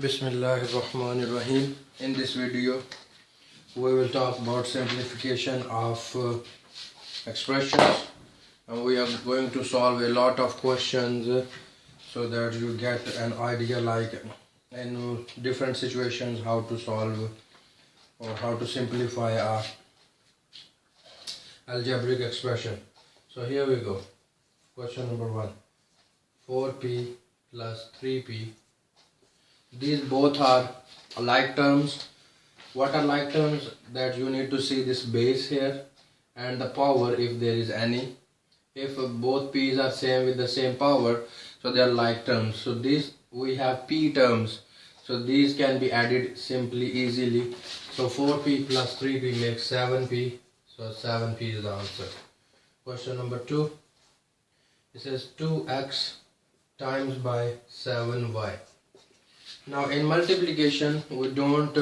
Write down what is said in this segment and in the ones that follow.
Bismillahirrahmanirrahim. In this video we will talk about simplification of expressions, and we are going to solve a lot of questions so that you get an idea, like in different situations, how to solve or how to simplify a algebraic expression. So here we go. Question number 1. 4p plus 3p. These both are like terms. What are like terms? That you need to see this base here and the power if there is any. If both p's are same with the same power, so they are like terms. So these we have p terms, so these can be added simply, easily. So 4p plus 3p makes 7p, so 7p is the answer. Question number 2. It says 2x times by 7y. Now in multiplication we don't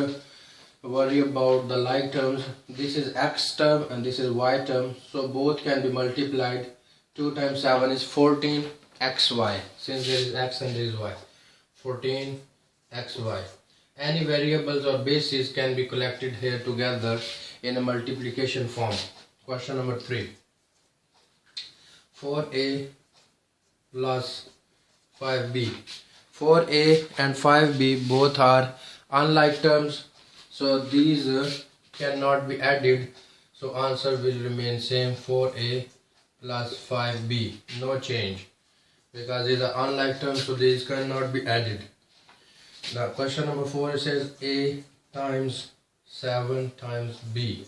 worry about the like terms. This is x term and this is y term, so both can be multiplied. 2 times 7 is 14xy, since there is x and there is y. 14xy. Any variables or bases can be collected here together in a multiplication form. Question number 3. 4a plus 5b. 4a and 5b both are unlike terms, so these cannot be added, so answer will remain same. 4a plus 5b, no change, because these are unlike terms, so these cannot be added. Now question number 4, it says a times 7 times b.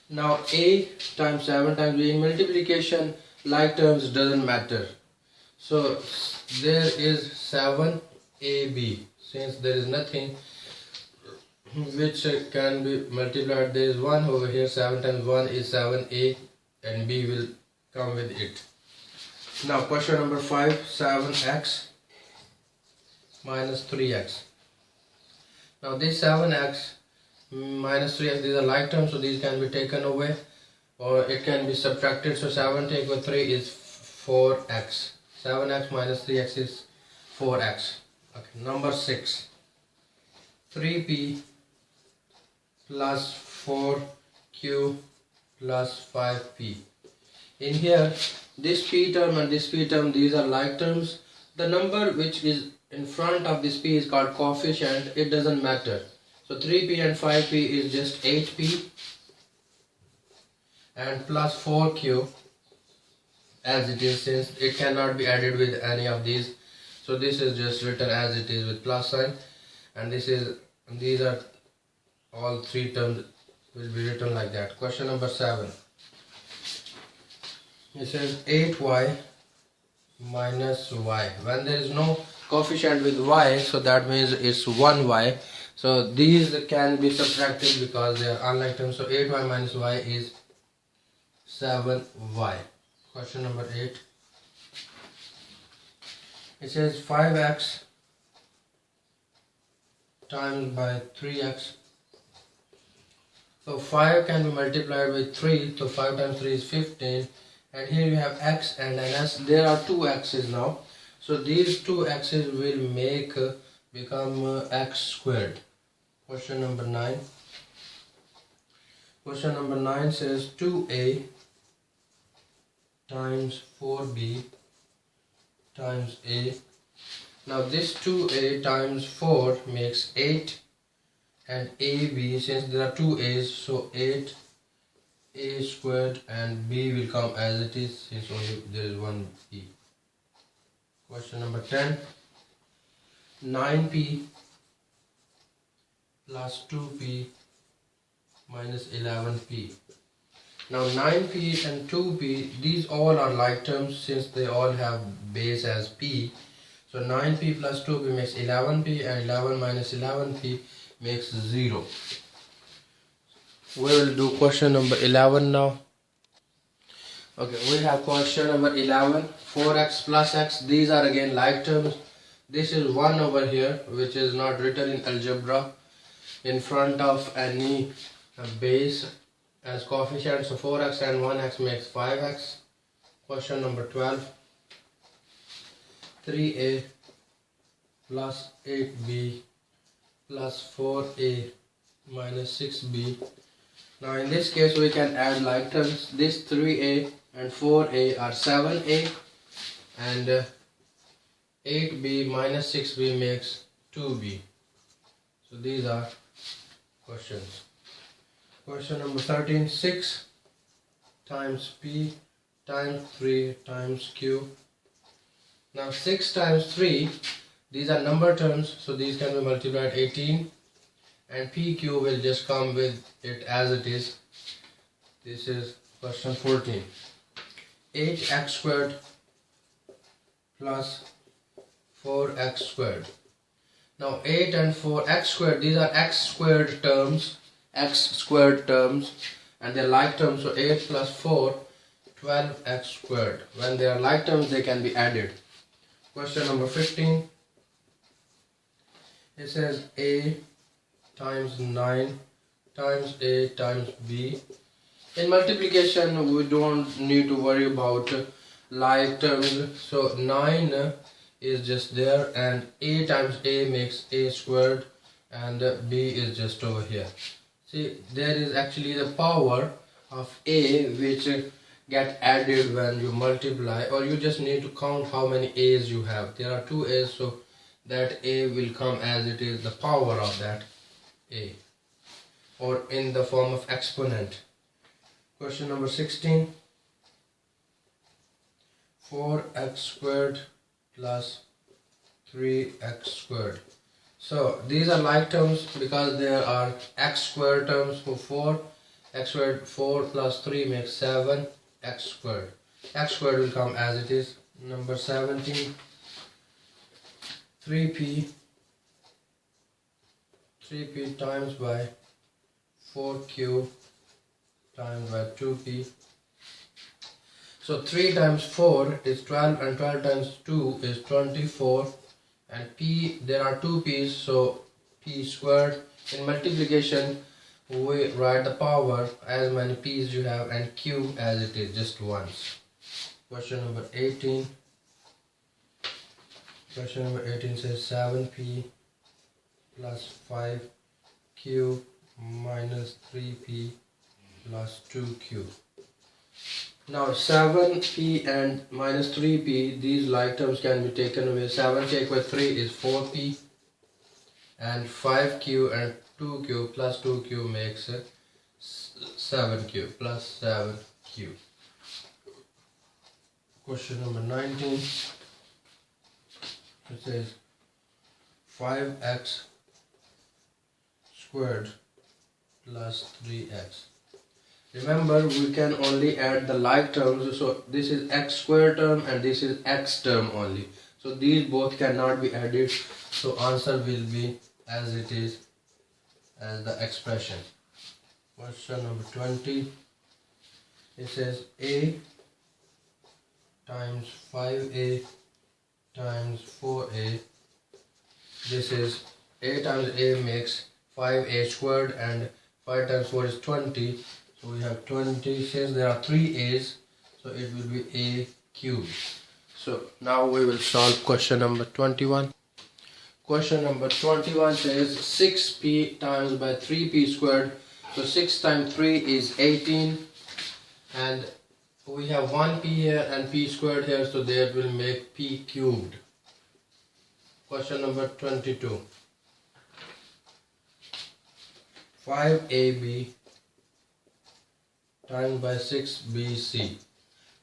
Now a times 7 times b, in multiplication like terms doesn't matter. So there is 7ab, since there is nothing which can be multiplied. There is 1 over here. 7 times 1 is 7a, and b will come with it. Now question number 5. 7x minus 3x. Now this 7x minus 3x, these are like terms, so these can be taken away or it can be subtracted. So 7 taken away 3 is 4x. 7x minus 3x is 4x. Okay. Number 6. 3p plus 4q plus 5p. In here, this p term and this p term, these are like terms. The number which is in front of this p is called coefficient. It doesn't matter. So 3p and 5p is just 8p and plus 4q as it is, since it cannot be added with any of these, so this is just written as it is with plus sign, and these are all three terms will be written like that. Question number 7. It says 8y minus y. When there is no coefficient with y, so that means it's 1y, so these can be subtracted because they are unlike terms. So 8y minus y is 7y. Question number 8. It says 5x times by 3x. So 5 can be multiplied with 3, so 5 times 3 is 15, and here you have x and an s. There are two x's now, so these two x's will make become x squared. Question number 9. Question number 9 says 2a times 4b times a. Now this 2a times 4 makes 8, and ab, since there are two a's, so 8a squared, and b will come as it is since only there is one b. Question number 10. 9p plus 2p minus 11p. Now 9p and 2p, these all are like terms since they all have base as p. So 9p plus 2p makes 11p, and 11 minus 11p makes 0. We will do question number 11 now. Okay, we have question number 11. 4x plus x, these are again like terms. This is 1 over here, which is not written in algebra in front of any base as coefficient, so 4x and 1x makes 5x. Question number 12. 3a plus 8b plus 4a minus 6b. Now in this case we can add like terms. This 3a and 4a are 7a, and 8b minus 6b makes 2b. So these are questions. Question number 13. 6 times p times 3 times q. Now 6 times 3, these are number terms, so these can be multiplied 18, and pq will just come with it as it is. This is question 14. 8x squared plus 4x squared. Now 8 and 4x squared, these are x squared terms, and they're like terms. So 8 plus 4, 12x squared. When they are like terms, they can be added. Question number 15. It says a times 9 times a times b. In multiplication, we don't need to worry about like terms. So 9 is just there, and a times a makes a squared, and b is just over here. See, there is actually the power of a which get added when you multiply, or you just need to count how many a's you have. There are 2 a's, so that a will come as it is, the power of that a, or in the form of exponent. Question number 16. 4x squared plus 3x squared. So these are like terms because there are x squared terms. So 4x squared, 4 plus 3 makes 7x squared. X squared will come as it is. Number 17. 3p times by 4q times by 2p. So 3 times 4 is 12, and 12 times 2 is 24, and p, there are 2 p's, so p squared. In multiplication, we write the power as many p's you have, and q as it is, just once. Question number 18. Question number 18 says 7p plus 5q minus 3p plus 2q. Now 7p and minus 3p, these like terms can be taken away. 7 take away 3 is 4p, and 5q and 2q plus 2q makes 7q plus 7q. Question number 19. It says 5x squared plus 3x. Remember, we can only add the like terms, so this is x square term and this is x term only. So these both cannot be added, so answer will be as it is, as the expression. Question number 20. It says a times 5a times 4a. This is a times a makes 5a squared, and 5 times 4 is 20. So we have 20. Since there are 3 a's, so it will be a cubed. So now we will solve question number 21. Question number 21 says 6p times by 3p squared. So 6 times 3 is 18, and we have 1p here and p squared here, so that will make p cubed. Question number 22. 5ab times by 6bc.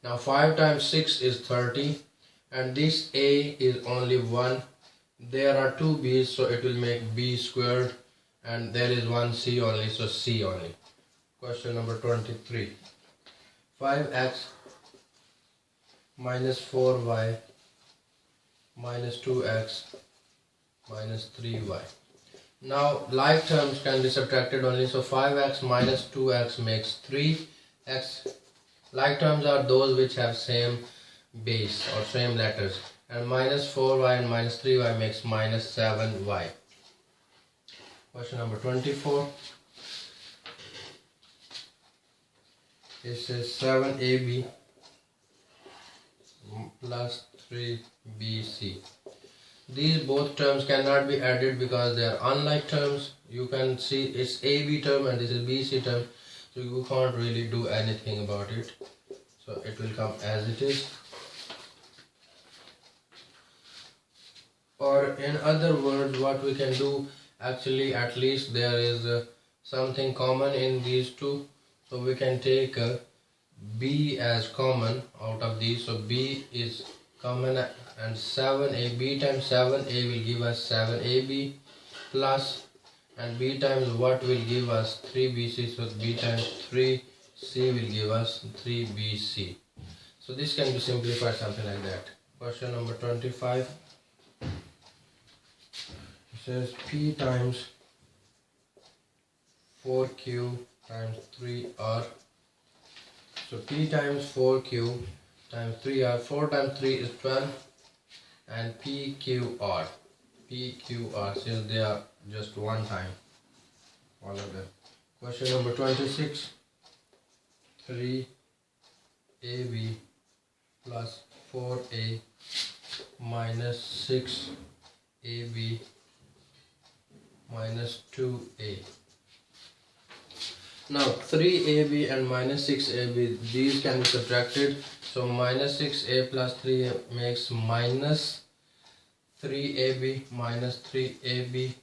Now 5 times 6 is 30, and this a is only 1. There are 2 b's, so it will make b squared, and there is 1 c only, so c only. Question number 23. 5x minus 4y minus 2x minus 3y. Now like terms can be subtracted only, so 5x minus 2x makes 3x. Like terms are those which have same base or same letters, and minus 4y and minus 3y makes minus 7y. Question number 24. It says 7ab plus 3bc. these both terms cannot be added because they are unlike terms. You can see it's AB term and this is BC term, so you can't really do anything about it, so it will come as it is. Or in other words, what we can do, actually at least there is something common in these two, so we can take B as common out of these. So B is common and 7a, B times 7a will give us 7ab plus, and B times what will give us 3bc, so B times 3c will give us 3bc. So this can be simplified something like that. Question number 25. It says P times 4q times 3r. So P times 4q times 3r, 4 times 3 is 12, and PQR, since they are just one time, all of them. Question number 26, 3ab plus 4a minus 6ab minus 2a. Now 3ab and minus 6ab, these can be subtracted, so minus 6a plus 3a makes minus 3ab minus 3ab,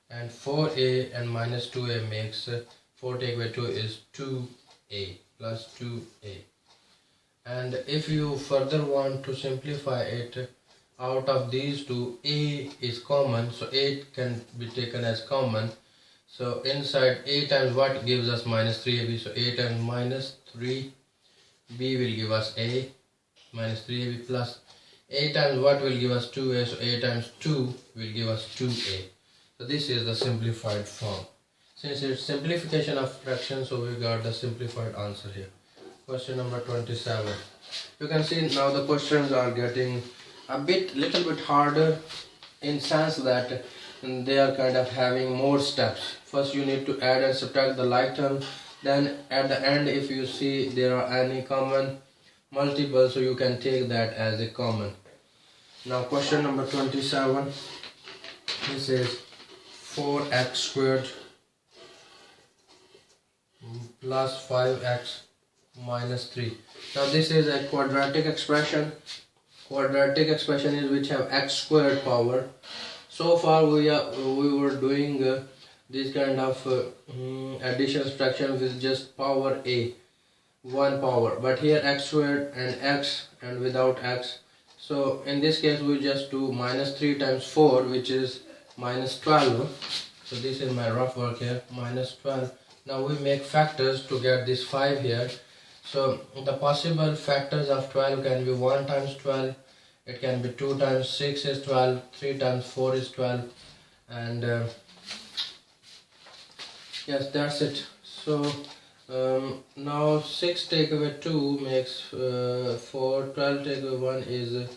and 4a and minus 2a makes 4 taken by 2 is 2a plus 2a. And if you further want to simplify it, out of these two, a is common, so a can be taken as common. So inside a times what gives us minus 3ab, so a times minus 3b will give us a minus 3ab plus a times what will give us 2a, so a times 2 will give us 2a. So this is the simplified form. Since it's simplification of fraction, so we got the simplified answer here. Question number 27. You can see now the questions are getting little bit harder, in sense that they are kind of having more steps. First you need to add and subtract the like terms, then at the end if you see there are any common multiples, so you can take that as a common. Now question number 27, this is 4x squared plus 5x minus 3. Now this is a quadratic expression. Quadratic expression is which have x squared power. So far we were doing this kind of addition subtraction with just power a, one power, but here x squared and x and without x. So in this case we just do minus 3 times 4, which is minus 12. So this is my rough work here, minus 12. Now we make factors to get this 5 here. So the possible factors of 12 can be 1 times 12, it can be 2 times 6 is 12, 3 times 4 is 12, and yes, that's it. So now 6 take away 2 makes 4, 12 take away 1 is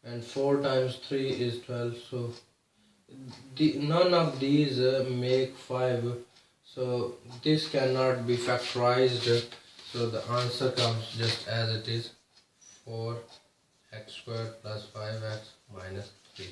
and 4 times 3 is 12. So none of these make 5, so this cannot be factorized. So the answer comes just as it is, 4x squared plus 5x minus 3.